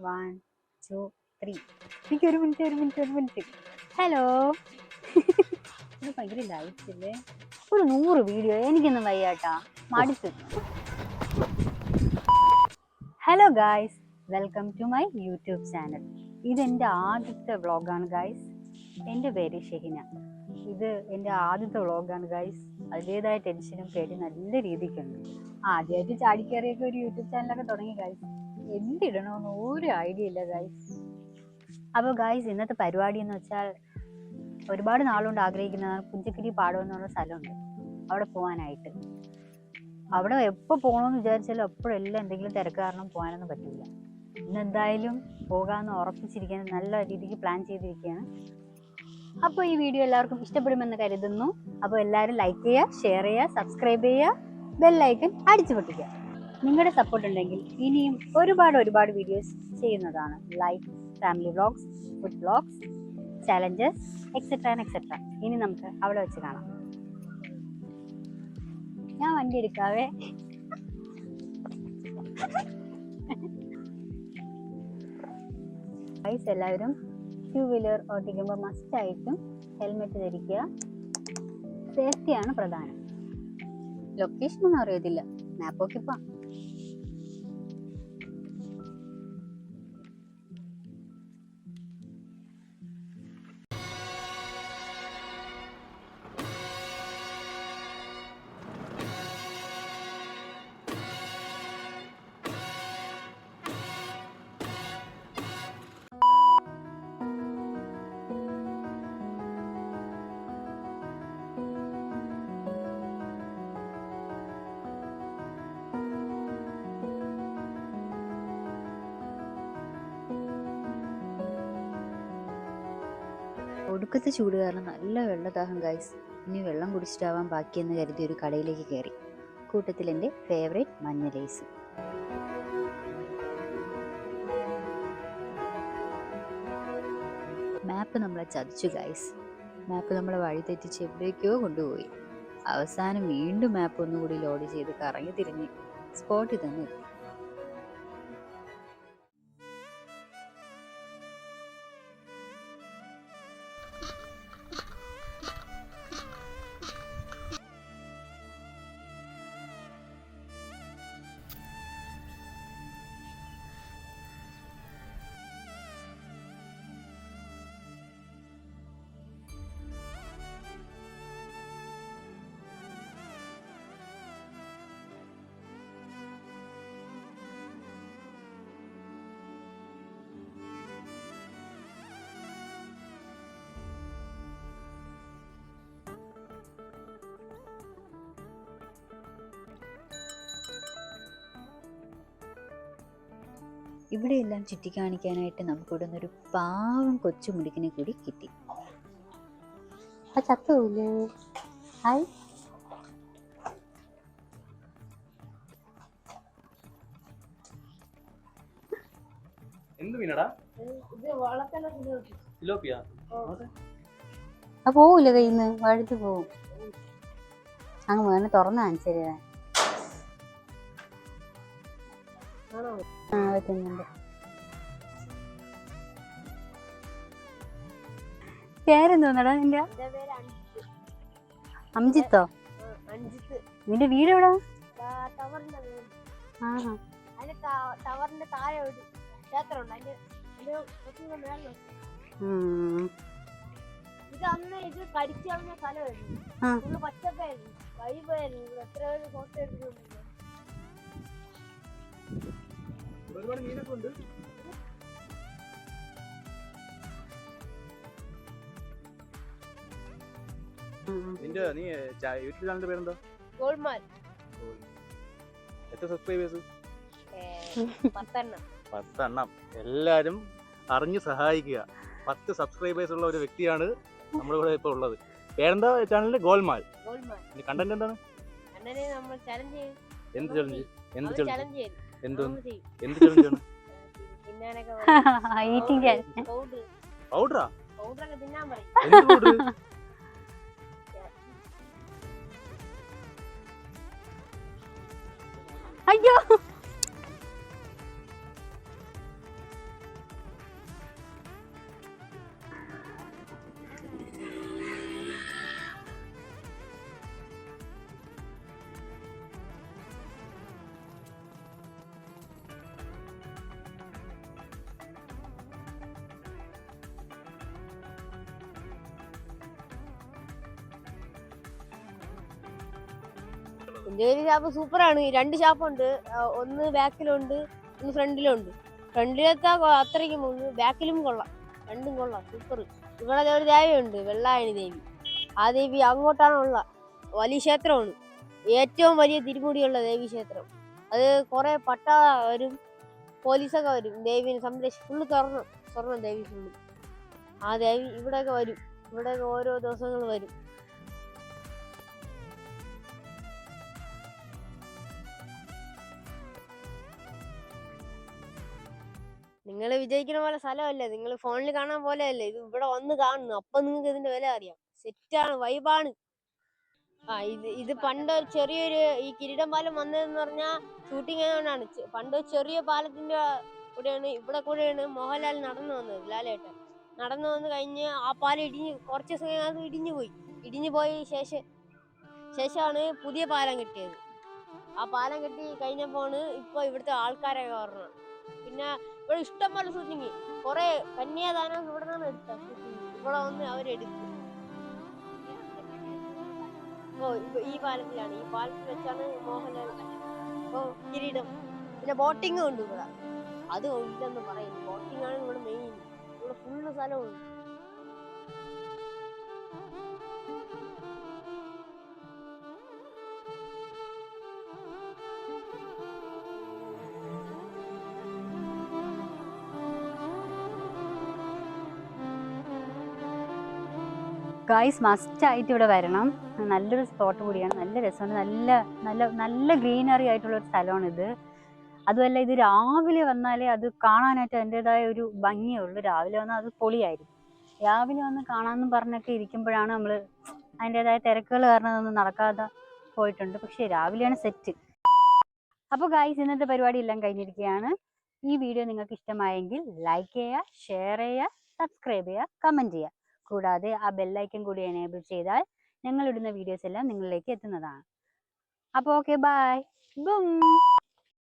1, 2, 3. എനിക്ക് ഒരു minute. Hello. ഇത് ഭയങ്കര ലൈറ്റ് അല്ലേ? ഒരു 100 വീഡിയോ എനിക്കൊന്നും വയ്യാട്ടാ, മടുത്ത്. Hello guys, welcome to my YouTube channel. ഇതെൻ്റെ ആദ്യത്തെ വ്ളോഗാണ് ഗായ്സ്. എൻ്റെ പേര് ഷെഹിന. ഇത് എൻ്റെ ആദ്യത്തെ വ്ളോഗാണ് ഗായ്സ്. അതിൻ്റെതായ ടെൻഷനും പേടിയും നല്ല രീതിക്കുണ്ട്. ആദ്യമായിട്ട് ചാടിക്കയറിയൊക്കെ ഒരു യൂട്യൂബ് ചാനലൊക്കെ തുടങ്ങി ഗായ്സ്. എന്തിടണമെന്ന് ഒരു ഐഡിയ ഇല്ല ഗായ്സ്. അപ്പോൾ ഗായ്സ്, ഇന്നത്തെ പരിപാടി എന്ന് വെച്ചാൽ ഒരുപാട് നാളുകൊണ്ട് ആഗ്രഹിക്കുന്ന പുഞ്ചക്കിരി പാടം എന്ന് പറഞ്ഞ സ്ഥലമുണ്ട്, അവിടെ പോകാനായിട്ട്. അവിടെ എപ്പോൾ പോകണമെന്ന് വിചാരിച്ചാലും അപ്പോഴെല്ലാം എന്തെങ്കിലും തിരക്ക് കാരണം പോകാനൊന്നും പറ്റില്ല. ഇന്നെന്തായാലും പോകാമെന്ന് ഉറപ്പിച്ചിരിക്കാൻ നല്ല രീതിക്ക് പ്ലാൻ ചെയ്തിരിക്കുകയാണ്. അപ്പോൾ ഈ വീഡിയോ എല്ലാവർക്കും ഇഷ്ടപ്പെടുമെന്ന് കരുതുന്നു. അപ്പോൾ എല്ലാവരും ലൈക്ക് ചെയ്യുക, ഷെയർ ചെയ്യുക, സബ്സ്ക്രൈബ് ചെയ്യുക, ബെല്ലൈക്കൺ അടിച്ചു പൊട്ടിക്കുക. നിങ്ങളുടെ സപ്പോർട്ട് ഉണ്ടെങ്കിൽ ഇനിയും ഒരുപാട് വീഡിയോസ് ചെയ്യുന്നതാണ്. Like family vlogs, food vlogs, challenges, etcetera. ഇനി നമുക്ക് അവിടെ വെച്ച് കാണാം. ഞാൻ വണ്ടി എടുക്കാവേ. എല്ലാവരും 2 വീലർ ഓടിക്കുമ്പോൾ മസ്റ്റായിട്ടും ഹെൽമെറ്റ് ധരിക്കുക. സേഫ്റ്റിയാണ് പ്രധാനം. ലൊക്കേഷൻ ഒന്നും അറിയത്തില്ല, മാപ്പ് നോക്കിപ്പോ. ഒടുക്കത്തെ ചൂട് കാരണം നല്ല വെള്ളദാഹം ഗൈസ്. ഇനി വെള്ളം കുടിച്ചിട്ടാവാൻ ബാക്കിയെന്ന് കരുതി ഒരു കടയിലേക്ക് കയറി. കൂട്ടത്തിൽ എൻ്റെ ഫേവറേറ്റ് മഞ്ഞ ലേസ്. മാപ്പ് നമ്മളെ ചതിച്ചു ഗൈസ്. മാപ്പ് നമ്മളെ വഴി തെറ്റിച്ച് എവിടേക്കോ കൊണ്ടുപോയി. അവസാനം വീണ്ടും മാപ്പ് ഒന്നുകൂടി ലോഡ് ചെയ്ത് കറങ്ങി തിരിഞ്ഞ് സ്പോട്ടിൽ തന്നെ എത്തി. ഇവിടെയെല്ലാം ചുറ്റിക്കാണിക്കാനായിട്ട് നമുക്കിവിടെ നിന്നൊരു പാവം കൊച്ചു മുടിക്കിനെ കൂടി കിട്ടി. ആ ചത്തൂല്ലേ? ഹായ്. ആ പോവൂല കയ്യിന്ന്, വഴുതി പോവും. അങ്ങ് വേണം തുറന്ന് കാണിച്ചു തരാൻ. പറ്റുന്നുണ്ട്. പേരെന്തോന്നടാ നിന്റെ? അംജിത്തോ? നിന്റെ വീട് എവിടാ? ടവറിന്റെ താഴെ ഒരു ക്ഷേത്രമുണ്ട്. ഇത് അന്ന് ഇത് കടിച്ചു കളഞ്ഞ സ്ഥലമായിരുന്നു. പച്ചപ്പായിരുന്നു, വഴി പോയായിരുന്നു. എത്ര പേര് ഫോട്ടോ എടുക്കുന്നുണ്ട്. ഒരുപാട് മീനൊക്കെ ഉണ്ട്. നിന്റെ നീ യൂട്യൂബ് ചാനലിന്റെ പേരെന്താ? ഗോൾമാൽ. എത്ര സബ്സ്ക്രൈബേഴ്സ്? 10 എല്ലാരും അറിഞ്ഞ് സഹായിക്കുക. 10 സബ്സ്ക്രൈബേഴ്സ് ഉള്ള ഒരു വ്യക്തിയാണ് നമ്മുടെ കൂടെ ഇപ്പൊ ഉള്ളത്. പേരെന്താ ചാനലിന്റെ? ഗോൾമാൽ. കണ്ടന്റ് എന്താണ്? എന്ത് ചലഞ്ച്? എന്ത് ചലഞ്ച്? എന്ത് ചലഞ്ചാണ്? പൗഡറാ? എന്ത് പൗഡർ? അയ്യോ, എന്റെ ഒരു ഷാപ്പ് സൂപ്പറാണ്. 2 ഷാപ്പുണ്ട്. ഒന്ന് ബാക്കിലുണ്ട്, ഒന്ന് ഫ്രണ്ടിലുണ്ട്. ഫ്രണ്ടിലെത്താ അത്രയ്ക്കും ബാക്കിലും കൊള്ളാം, രണ്ടും കൊള്ളാം, സൂപ്പർ. ഇവിടെ ഒരു ദേവിയുണ്ട്, വെള്ളായണി ദേവി. ആ ദേവി അങ്ങോട്ടാണുള്ള വലിയ ക്ഷേത്രമാണ്, ഏറ്റവും വലിയ തിരുമുടിയുള്ള ദേവി ക്ഷേത്രം. അത് കുറെ പട്ടാള വരും, പോലീസൊക്കെ വരും ദേവിനെ ഫുള്ള് സ്വർണ്ണം ദേവി ഫുള്ള്. ആ ദേവി ഇവിടെയൊക്കെ വരും, ഇവിടെയൊക്കെ ഓരോ ദിവസങ്ങൾ വരും. നിങ്ങൾ വിജയിക്കുന്ന പോലെ സ്ഥലമല്ലേ, നിങ്ങൾ ഫോണിൽ കാണാൻ പോലെ അല്ലേ, ഇത് ഇവിടെ വന്ന് കാണുന്നു, അപ്പൊ നിങ്ങൾക്ക് ഇതിന്റെ വില അറിയാം. സെറ്റാണ്, വൈബാണ്. ഇത് പണ്ട് ചെറിയൊരു ഈ കിരീടം പാലം വന്നതെന്ന് പറഞ്ഞാൽ ഷൂട്ടിംഗ് ആയതുകൊണ്ടാണ്. പണ്ട് ചെറിയ പാലത്തിന്റെ കൂടെയാണ് മോഹൻലാൽ നടന്നു വന്നത്. ലാലേട്ടൻ നടന്നു വന്ന് കഴിഞ്ഞ് ആ പാലം കുറച്ച് സമയം അത് ഇടിഞ്ഞു പോയി ശേഷമാണ് പുതിയ പാലം കെട്ടിയത്. ആ പാലം കെട്ടി കഴിഞ്ഞപ്പോണ് ഇപ്പൊ ഇവിടുത്തെ ആൾക്കാരൊക്കെ പറഞ്ഞത്. പിന്നെ ഇവിടെ ഇഷ്ടം പോലെ ഷൂട്ടിങ്, കുറെ കന്യാദാനം ഇവിടെ നിന്നാണ് എടുത്ത ഷൂട്ടിങ്, ഇവിടെ വന്ന് അവരെടുത്തു. ഈ പാലത്തിലാണ്, ഈ പാലത്തിൽ വെച്ചാണ് മോഹൻലാൽ കിരീടം. പിന്നെ ബോട്ടിങ്ങും ഉണ്ട് ഇവിടെ, അത് ഇല്ലെന്ന് പറയുന്നു. ബോട്ടിംഗ് ആണ് ഇവിടെ മെയിൻ, ഇവിടെ ഫുള്ള് സ്ഥലമുണ്ട്. ഗായ്സ് മസ്റ്റ് ആയിട്ട് ഇവിടെ വരണം. നല്ലൊരു സ്പോട്ട് കൂടിയാണ്, നല്ല രസമാണ്, നല്ല നല്ല നല്ല ഗ്രീനറി ആയിട്ടുള്ള ഒരു സ്ഥലമാണിത്. അതുമല്ല ഇത് രാവിലെ വന്നാലേ അത് കാണാനായിട്ട് അതിൻ്റെതായ ഒരു ഭംഗിയുള്ളൂ. രാവിലെ വന്നാൽ അത് പൊളിയായിരിക്കും. രാവിലെ വന്ന് കാണാമെന്ന് പറഞ്ഞൊക്കെ ഇരിക്കുമ്പോഴാണ് നമ്മൾ അതിൻ്റെതായ തിരക്കുകൾ കാരണം അതൊന്നും നടക്കാതെ പോയിട്ടുണ്ട്. പക്ഷേ രാവിലെയാണ് സെറ്റ്. അപ്പോൾ ഗായ്സ് ഇന്നത്തെ പരിപാടി എല്ലാം കഴിഞ്ഞിരിക്കുകയാണ്. ഈ വീഡിയോ നിങ്ങൾക്ക് ഇഷ്ടമായെങ്കിൽ ലൈക്ക് ചെയ്യുക, ഷെയർ ചെയ്യുക, സബ്സ്ക്രൈബ് ചെയ്യുക, കമൻറ്റ് ചെയ്യുക. കൂടാതെ ആ ബെല്ലൈക്കൻ കൂടി എനേബിൾ ചെയ്താൽ ഞങ്ങളിടുന്ന വീഡിയോസ് എല്ലാം നിങ്ങളിലേക്ക് എത്തുന്നതാണ്. അപ്പോൾ ഓക്കെ, ബൈ. ബും.